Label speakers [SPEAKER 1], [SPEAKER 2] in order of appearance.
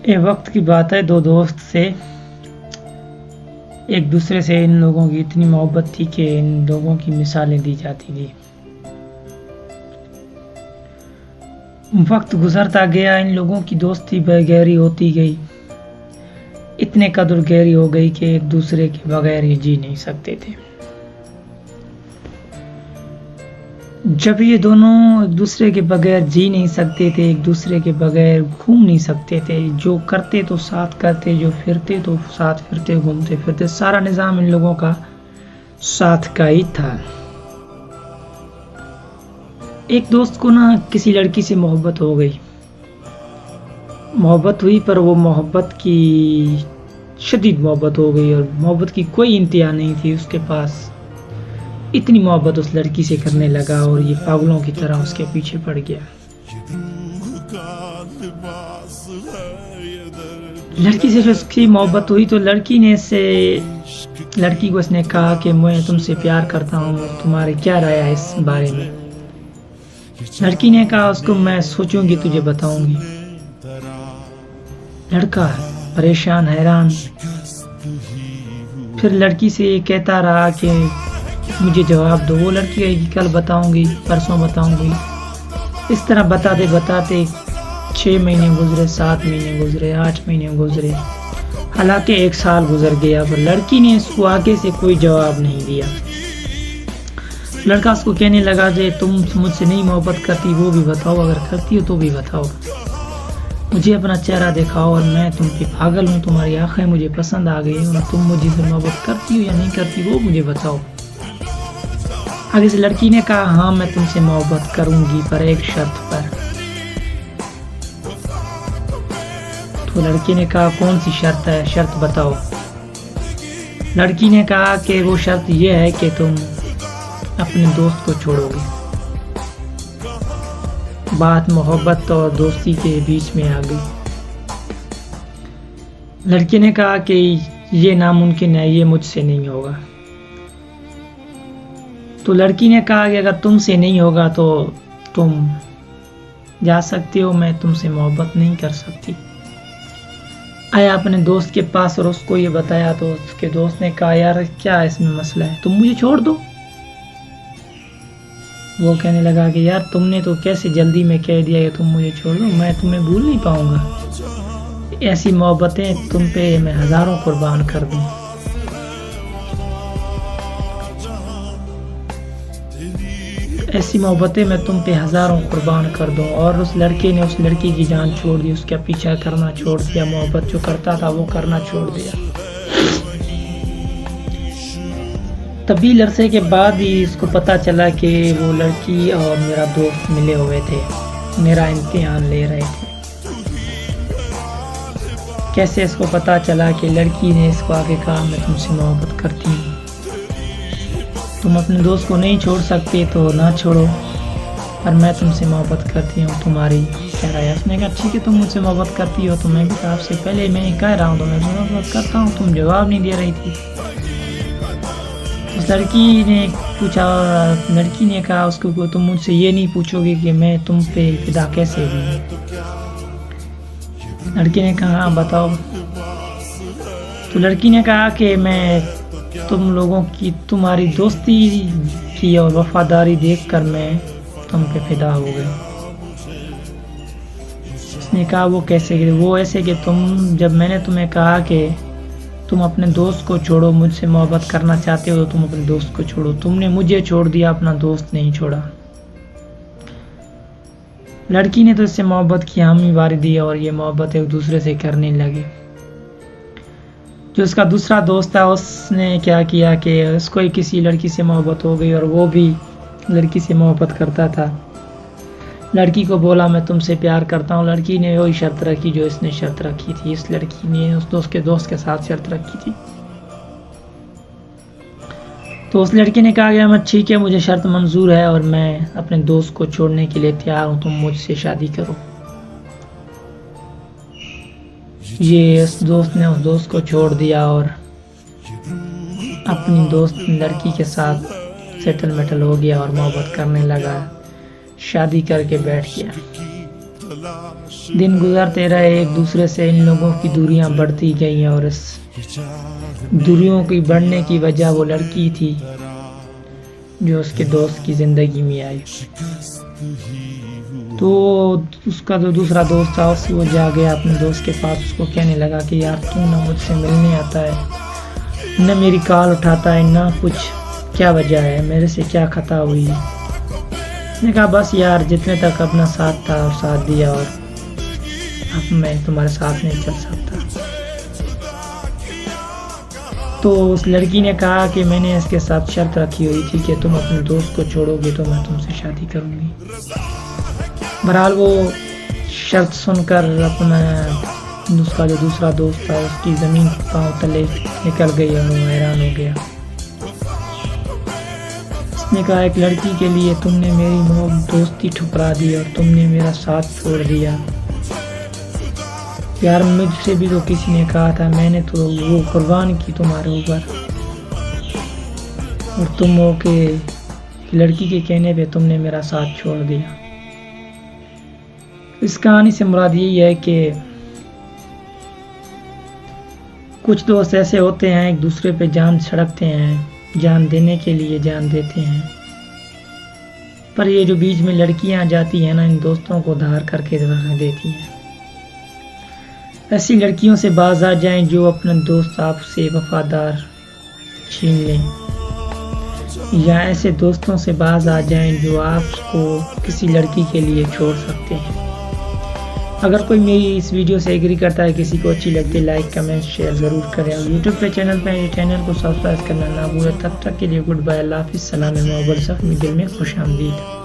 [SPEAKER 1] ایک وقت کی بات ہے، دو دوست سے ایک دوسرے سے ان لوگوں کی اتنی محبت تھی کہ ان لوگوں کی مثالیں دی جاتی تھی۔ وقت گزرتا گیا، ان لوگوں کی دوستی گہری ہوتی گئی، اتنے قدر گہری ہو گئی کہ ایک دوسرے کے بغیر یہ جی نہیں سکتے تھے۔ جب یہ دونوں ایک دوسرے کے بغیر جی نہیں سکتے تھے، ایک دوسرے کے بغیر گھوم نہیں سکتے تھے، جو کرتے تو ساتھ کرتے، جو پھرتے تو ساتھ پھرتے، گھومتے پھرتے، سارا نظام ان لوگوں کا ساتھ کا ہی تھا۔ ایک دوست کو نا کسی لڑکی سے محبت ہو گئی، محبت ہوئی، پر وہ محبت کی شدید محبت ہو گئی اور محبت کی کوئی انتہا نہیں تھی اس کے پاس۔ اتنی محبت اس لڑکی سے کرنے لگا اور یہ پاگلوں کی طرح اس کے پیچھے پڑ گیا۔ لڑکی سے جو اس کی محبت ہوئی تو لڑکی کو اس نے کہا کہ میں تم سے پیار کرتا ہوں، تمہاری کیا رائے ہے اس بارے میں؟ لڑکی نے کہا اس کو میں سوچوں گی تجھے بتاؤں گی۔ لڑکا پریشان حیران پھر لڑکی سے یہ کہتا رہا کہ مجھے جواب دو۔ وہ لڑکی کہے کہ کل بتاؤں گی، پرسوں بتاؤں گی۔ اس طرح بتاتے بتاتے 6 مہینے گزرے، 7 مہینے گزرے، 8 مہینے گزرے، حالانکہ 1 سال گزر گیا، پر لڑکی نے اس کو آگے سے کوئی جواب نہیں دیا۔ لڑکا اس کو کہنے لگا کہ تم مجھ سے نہیں محبت کرتی، وہ بھی بتاؤ، اگر کرتی ہو تو بھی بتاؤ، مجھے اپنا چہرہ دکھاؤ اور میں تم پہ پاگل ہوں، تمہاری آنکھیں مجھے پسند آ گئی اور تم مجھے سے محبت کرتی ہو یا نہیں کرتی وہ مجھے بتاؤ۔ آگے سے لڑکی نے کہا ہاں میں تم سے محبت کروں گی، پر ایک شرط پر۔ تو لڑکی نے کہا کون سی شرط ہے، شرط بتاؤ۔ لڑکی نے کہا کہ وہ شرط یہ ہے کہ تم اپنے دوست کو چھوڑو گے۔ بات محبت اور دوستی کے بیچ میں آ گئی۔ لڑکی نے کہا کہ یہ ناممکن ہے، یہ مجھ سے نہیں ہوگا۔ تو لڑکی نے کہا کہ اگر تم سے نہیں ہوگا تو تم جا سکتے ہو، میں تم سے محبت نہیں کر سکتی۔ آیا اپنے دوست کے پاس اور اس کو یہ بتایا تو اس کے دوست نے کہا یار کیا اس میں مسئلہ ہے، تم مجھے چھوڑ دو۔ وہ کہنے لگا کہ یار تم نے تو کیسے جلدی میں کہہ دیا کہ تم مجھے چھوڑ دو، میں تمہیں بھول نہیں پاؤں گا، ایسی محبتیں تم پہ میں ہزاروں قربان کر دوں۔ ایسی محبتیں میں تم پہ ہزاروں قربان کر دوں۔ اور اس لڑکے نے اس لڑکی کی جان چھوڑ دی، اس کا پیچھا کرنا چھوڑ دیا، محبت جو کرتا تھا وہ کرنا چھوڑ دیا۔ طویل عرصے کے بعد ہی اس کو پتہ چلا کہ وہ لڑکی اور میرا دوست ملے ہوئے تھے، میرا امتحان لے رہے تھے۔ کیسے اس کو پتہ چلا کہ لڑکی نے اس کو آگے کہا میں تم سے محبت کرتی ہوں، تم اپنے دوست کو نہیں چھوڑ سکتے تو نہ چھوڑو، پر میں تم سے محبت کرتی ہوں، تمہاری کیا رائے ہے؟ اس نے کہا ٹھیک ہے تم مجھ سے محبت کرتی ہو تو میں بھی آپ سے پہلے میں کہہ رہا ہوں تو میں محبت کرتا ہوں، تم جواب نہیں دے رہی تھی۔ اس لڑکی نے پوچھا، لڑکی نے کہا اس کو تم مجھ سے یہ نہیں پوچھو گے کہ میں تم پہ فدا کیسے ہوئی؟ لڑکی نے کہا ہاں بتاؤ۔ تو لڑکی نے کہا کہ میں تم لوگوں کی تمہاری دوستی کی اور وفاداری دیکھ کر میں تم پہ فدا ہو گئی۔ اس نے کہا وہ کیسے گئے؟ وہ ایسے کہ جب میں نے تمہیں کہا کہ تم اپنے دوست کو چھوڑو، مجھ سے محبت کرنا چاہتے ہو تو تم اپنے دوست کو چھوڑو، تم نے مجھے چھوڑ دیا، اپنا دوست نہیں چھوڑا۔ لڑکی نے تو اس سے محبت کی حامی بھری دی اور یہ محبت ایک دوسرے سے کرنے لگے۔ جو اس کا دوسرا دوست تھا اس نے کیا کیا کہ اس کو کسی لڑکی سے محبت ہو گئی اور وہ بھی لڑکی سے محبت کرتا تھا۔ لڑکی کو بولا میں تم سے پیار کرتا ہوں، لڑکی نے وہی شرط رکھی جو اس نے شرط رکھی تھی، اس لڑکی نے اس دوست کے ساتھ شرط رکھی تھی۔ تو اس لڑکی نے کہا کہ میں ٹھیک ہے مجھے شرط منظور ہے اور میں اپنے دوست کو چھوڑنے کے لیے تیار ہوں، تم مجھ سے شادی کرو۔ یہ اس دوست نے اس دوست کو چھوڑ دیا اور اپنی دوست لڑکی کے ساتھ سیٹل میٹل ہو گیا اور محبت کرنے لگا، شادی کر کے بیٹھ گیا۔ دن گزرتے رہے، ایک دوسرے سے ان لوگوں کی دوریاں بڑھتی گئیں، اور اس دوریوں کی بڑھنے کی وجہ وہ لڑکی تھی جو اس کے دوست کی زندگی میں آئی۔ تو اس کا جو دوسرا دوست تھا وہ جا گیا اپنے دوست کے پاس، اس کو کہنے لگا کہ یار تو نہ مجھ سے ملنے آتا ہے، نہ میری کال اٹھاتا ہے، نہ کچھ، کیا وجہ ہے، میرے سے کیا خطا ہوئی؟ اس نے کہا بس یار جتنے تک اپنا ساتھ تھا اور ساتھ دیا، اور اب میں تمہارے ساتھ نہیں چل سکتا۔ تو اس لڑکی نے کہا کہ میں نے اس کے ساتھ شرط رکھی ہوئی تھی کہ تم اپنے دوست کو چھوڑو گے تو میں تم سے شادی کروں گی۔ بہرحال وہ شرط سن کر اپنا اس کا جو دوسرا دوست تھا اس کی زمین پاؤں تلے نکل گئی اور وہ حیران ہو گیا۔ اس نے کہا ایک لڑکی کے لیے تم نے میری دوستی ٹھکرا دی اور تم نے میرا ساتھ چھوڑ دیا۔ یار مجھ سے بھی تو کسی نے کہا تھا، میں نے تو وہ قربان کی تمہارے اوپر، اور تم ہو کہ لڑکی کے کہنے پہ تم نے میرا ساتھ چھوڑ دیا۔ اس کہانی سے مراد یہی ہے کہ کچھ دوست ایسے ہوتے ہیں ایک دوسرے پہ جان چھڑکتے ہیں، جان دینے کے لیے جان دیتے ہیں، پر یہ جو بیچ میں لڑکیاں جاتی ہیں نا، ان دوستوں کو دھار کر کے رکھ دیتی ہیں۔ ایسی لڑکیوں سے باز آ جائیں جو اپنا دوست آپ سے وفادار چھین لیں، یا ایسے دوستوں سے باز آ جائیں جو آپ کو کسی لڑکی کے لیے چھوڑ سکتے ہیں۔ اگر کوئی میری اس ویڈیو سے ایگری کرتا ہے، کسی کو اچھی لگتی ہے، لائک کمنٹ شیئر ضرور کریں، اور یوٹیوب پہ چینل کو سبسکرائب کرنا نہ بھولیں۔ تب تک کے لیے گڈ بائے، اللہ حافظ، سلام ہے، محبت، زخمی دل میں خوش آمدید۔